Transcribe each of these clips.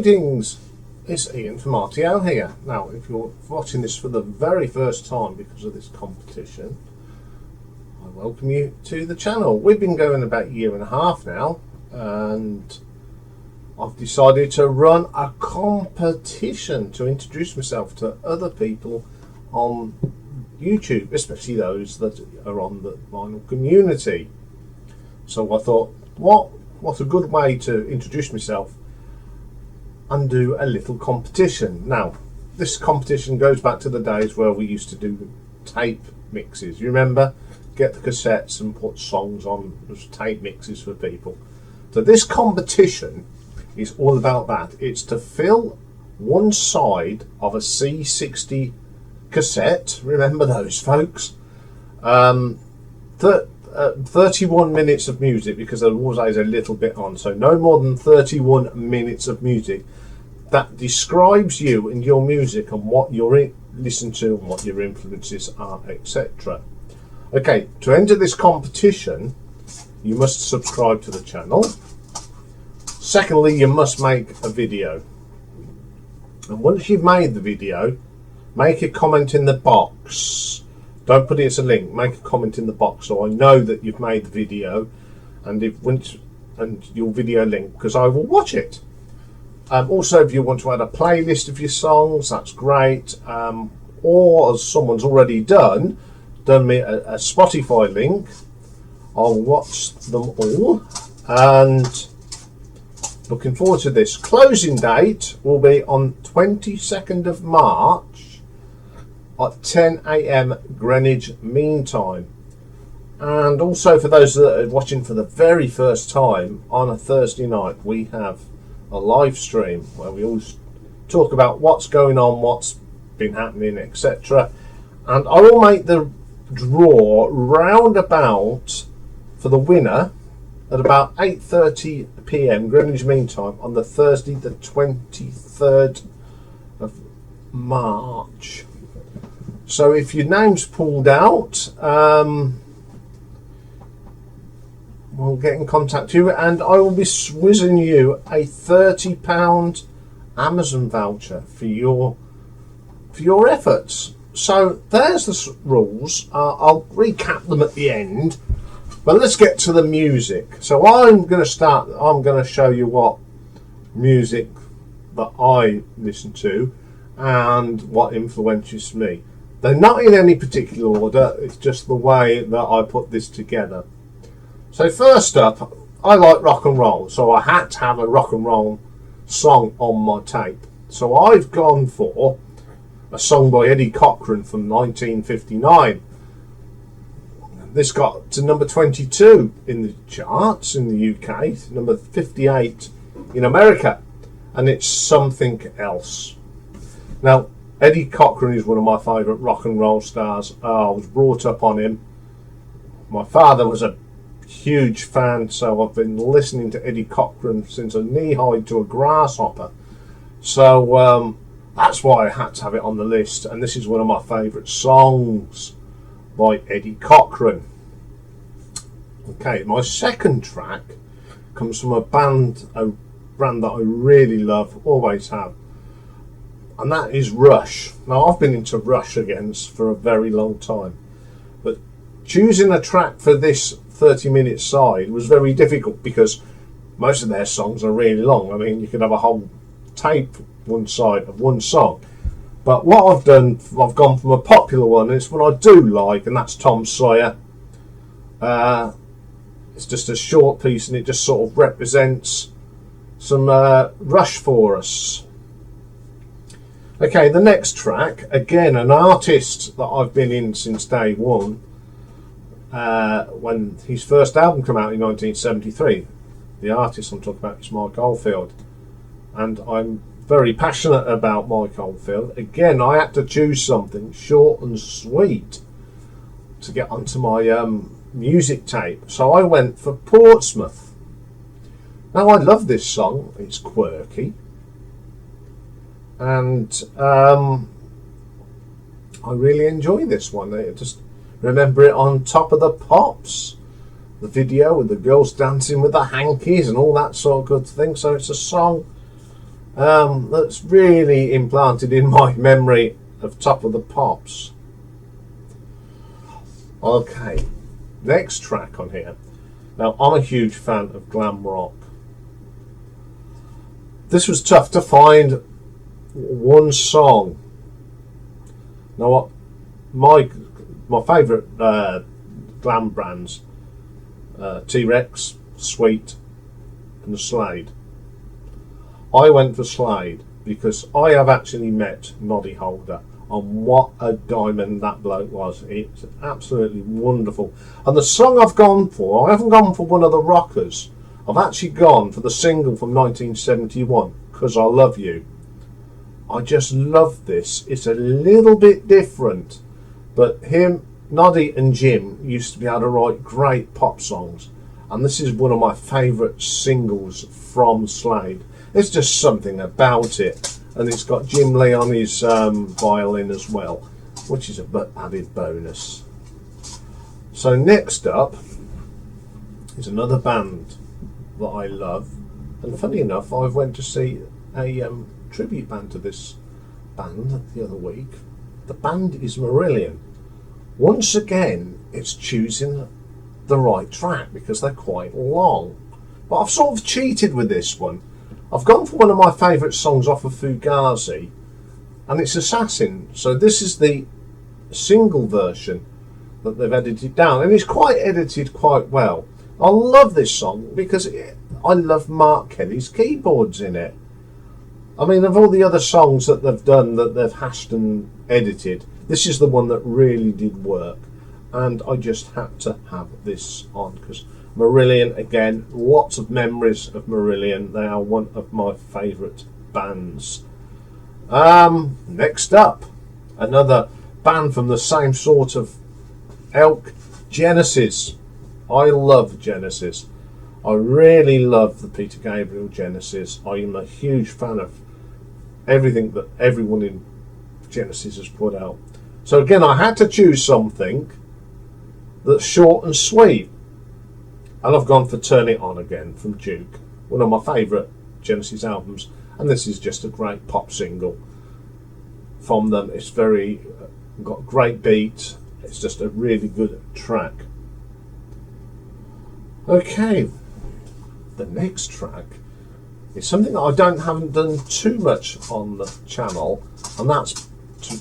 Greetings, it's Ian from RTO here. Now, if you're watching this for the very first time because of this competition, I welcome you to the channel. We've been going about a year and a half now, and I've decided to run a competition to introduce myself to other people on YouTube, especially those that are on the vinyl community. So I thought, what a good way to introduce myself and do a little competition. Now, this competition goes back to the days where we used to do tape mixes. You remember? Get the cassettes and put songs on as tape mixes for people. So this competition is all about that. It's to fill one side of a C60 cassette. Remember those, folks? 31 minutes of music, because there always a little bit on, so no more than 31 minutes of music that describes you and your music and what you listen to and what your influences are, etc. Okay, to enter this competition, you must subscribe to the channel. Secondly, you must make a video, and once you've made the video, make a comment in the box. Don't put it as a link. Make a comment in the box so I know that you've made the video, and your video link, because I will watch it. Also, if you want to add a playlist of your songs, that's great. Or as someone's already done me a Spotify link, I'll watch them all. And looking forward to this. Closing date will be on 22nd of March at 10 AM Greenwich Mean Time. And also, for those that are watching for the very first time, on a Thursday night we have a live stream where we always talk about what's going on, what's been happening, etc. And I will make the draw roundabout for the winner at about 8:30 PM Greenwich Mean Time on the Thursday the 23rd of March. So if your name's pulled out, we'll get in contact with you, and I will be whizzing you a £30 Amazon voucher for your efforts. So there's the rules. I'll recap them at the end, but let's get to the music. So I'm going to show you what music that I listen to and what influences me. They're not in any particular order, it's just the way that I put this together. So first up, I like rock and roll, so I had to have a rock and roll song on my tape. So I've gone for a song by Eddie Cochran from 1959. This got to number 22 in the charts in the UK, number 58 in America, and it's Something Else. Now, Eddie Cochran is one of my favourite rock and roll stars. I was brought up on him. My father was a huge fan, so I've been listening to Eddie Cochran since a knee-high to a grasshopper. So that's why I had to have it on the list, and this is one of my favourite songs by Eddie Cochran. Okay, my second track comes from a brand that I really love, always have, and that is Rush. Now, I've been into Rush again for a very long time, but choosing a track for this 30-minute side was very difficult because most of their songs are really long. I mean, you could have a whole tape one side of one song. But what I've done, I've gone from a popular one, and it's one I do like, and that's Tom Sawyer. It's just a short piece, and it just sort of represents some Rush for us. Okay, the next track, again, an artist that I've been in since day one. When his first album came out in 1973, the artist I'm talking about is Mike Oldfield, and I'm very passionate about Mike Oldfield. Again, I had to choose something short and sweet to get onto my music tape, so I went for Portsmouth. Now, I love this song. It's quirky, and I really enjoy this one. I just remember it on Top of the Pops, the video with the girls dancing with the hankies and all that sort of good thing. So it's a song that's really implanted in my memory of Top of the Pops. Okay, next track on here. Now, I'm a huge fan of glam rock. This was tough to find one song. Now, what my favourite glam brands, T-Rex, Sweet, and Slade. I went for Slade because I have actually met Noddy Holder, and what a diamond that bloke was. It's absolutely wonderful. And the song I've gone for, I haven't gone for one of the rockers. I've actually gone for the single from 1971, 'Cause I Love You. I just love this. It's a little bit different, but him, Noddy and Jim used to be able to write great pop songs, and this is one of my favourite singles from Slade. There's just something about it, and it's got Jim Lee on his violin as well, which is a added bonus. So next up is another band that I love, and funny enough, I went to see a tribute band to this band the other week. The band is Marillion. Once again, it's choosing the right track because they're quite long, but I've sort of cheated with this one. I've gone for one of my favourite songs off of Fugazi, and it's Assassin. So this is the single version that they've edited down, and it's quite edited quite well. I love this song because I love Mark Kelly's keyboards in it. I mean, of all the other songs that they've done that they've hashed and edited, this is the one that really did work, and I just had to have this on because Marillion, again, lots of memories of Marillion. They are one of my favourite bands. Next up, another band from the same sort of ilk, Genesis. I love Genesis. I really love the Peter Gabriel Genesis. I am a huge fan of everything that everyone in Genesis has put out. So again, I had to choose something that's short and sweet. And I've gone for Turn It On Again from Duke, one of my favourite Genesis albums, and this is just a great pop single from them. It's very got great beat. It's just a really good track. Okay, the next track is something that haven't done too much on the channel, and that's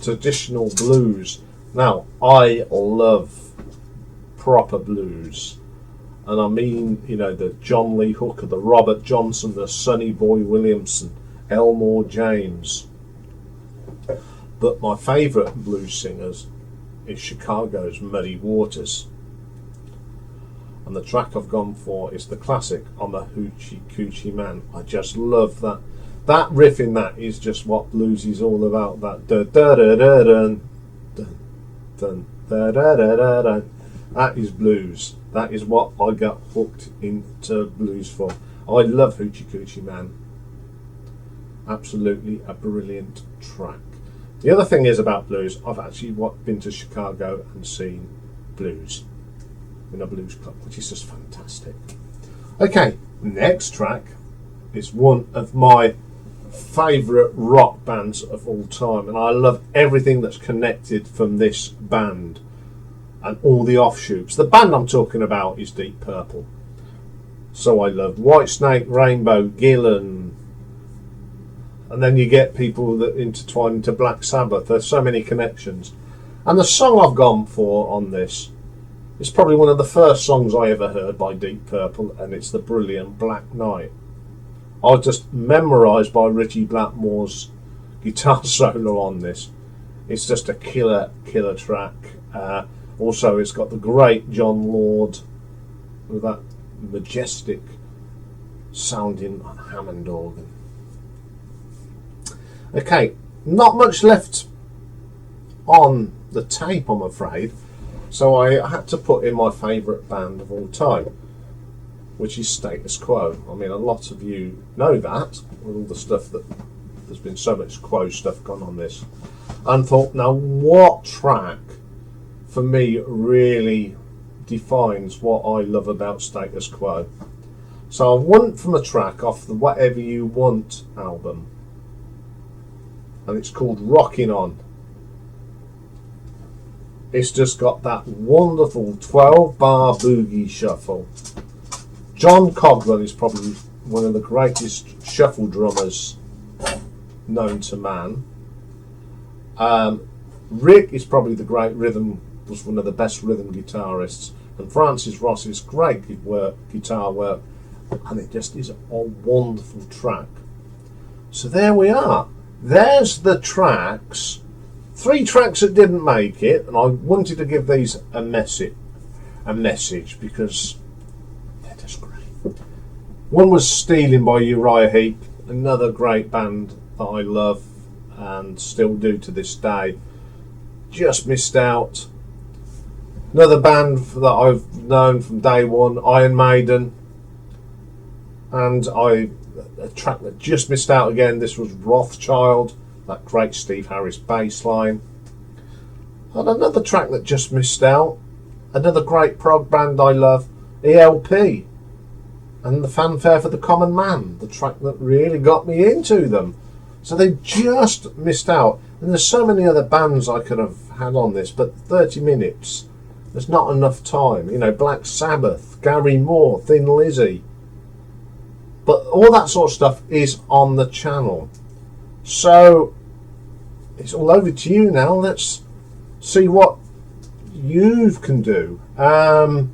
traditional blues. Now, I love proper blues. And I mean, you know, the John Lee Hooker, the Robert Johnson, the Sonny Boy Williamson, Elmore James. But my favourite blues singers is Chicago's Muddy Waters. And the track I've gone for is the classic, I'm a Hoochie Coochie Man. I just love that. That riff in that is just what blues is all about. That da da da da dun dun dun da da da da dun. That is blues. That is what I got hooked into blues for. I love Hoochie Coochie Man. Absolutely a brilliant track. The other thing is about blues, I've actually been to Chicago and seen blues in a blues club, which is just fantastic. Okay, next track is one of my favourite rock bands of all time, and I love everything that's connected from this band and all the offshoots. The band I'm talking about is Deep Purple. So I love Whitesnake, Rainbow, Gillan, and then you get people that intertwine into Black Sabbath. There's so many connections. And the song I've gone for on this is probably one of the first songs I ever heard by Deep Purple, and it's the brilliant Black Knight. I was just memorised by Richie Blackmore's guitar solo on this. It's just a killer track. Also, it's got the great John Lord with that majestic sounding Hammond organ. Okay, not much left on the tape, I'm afraid, so I had to put in my favourite band of all time, which is Status Quo. I mean, a lot of you know that, with all the stuff that there's been so much Quo stuff gone on this, and thought, now what track for me really defines what I love about Status Quo? So I went from a track off the Whatever You Want album, and it's called Rocking On. It's just got that wonderful 12-bar boogie shuffle. John Coglan is probably one of the greatest shuffle drummers known to man. Rick is probably was one of the best rhythm guitarists, and Francis Ross is great guitar work, and it just is a wonderful track. So there we are. There's the tracks. 3 tracks that didn't make it, and I wanted to give these a message because they're just great. One was Stealing by Uriah Heep, another great band that I love and still do to this day. Just missed out. Another band that I've known from day one, Iron Maiden, and a track that just missed out again. This was Rothschild, that great Steve Harris bass line. And another track that just missed out, another great prog band I love, ELP, and The Fanfare for the Common Man, the track that really got me into them. So they just missed out. And there's so many other bands I could have had on this, but 30 minutes, there's not enough time. You know, Black Sabbath, Gary Moore, Thin Lizzy. But all that sort of stuff is on the channel. So it's all over to you now. Let's see what you can do. I'll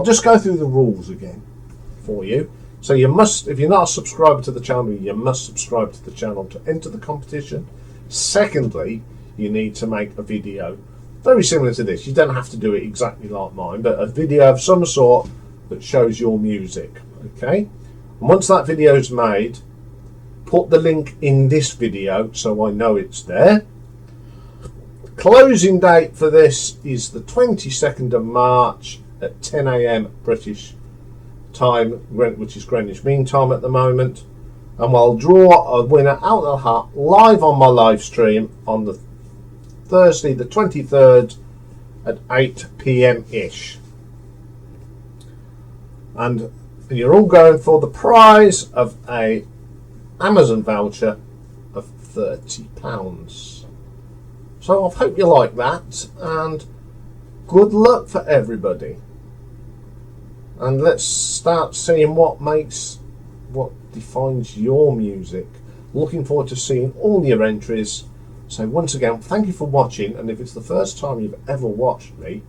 just go through the rules again for you. So you must, if you're not a subscriber to the channel, you must subscribe to the channel to enter the competition. Secondly, you need to make a video very similar to this. You don't have to do it exactly like mine, but a video of some sort that shows your music. Okay? And once that video is made, put the link in this video so I know it's there. Closing date for this is the 22nd of March at 10 AM British time, which is Greenwich Mean Time at the moment. And we'll draw a winner out of the hat live on my live stream on the Thursday the 23rd at 8 PM ish. And you're all going for the prize of a Amazon voucher of £30. So I hope you like that, and good luck for everybody. And let's start seeing what defines your music. Looking forward to seeing all your entries. So once again, thank you for watching, and if it's the first time you've ever watched me,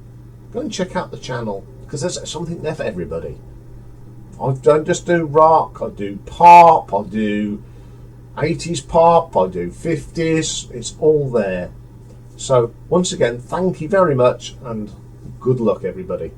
go and check out the channel, because there's something there for everybody. I don't just do rock, I do pop, I do 80s pop, I do 50s, it's all there. So once again, thank you very much, and good luck everybody.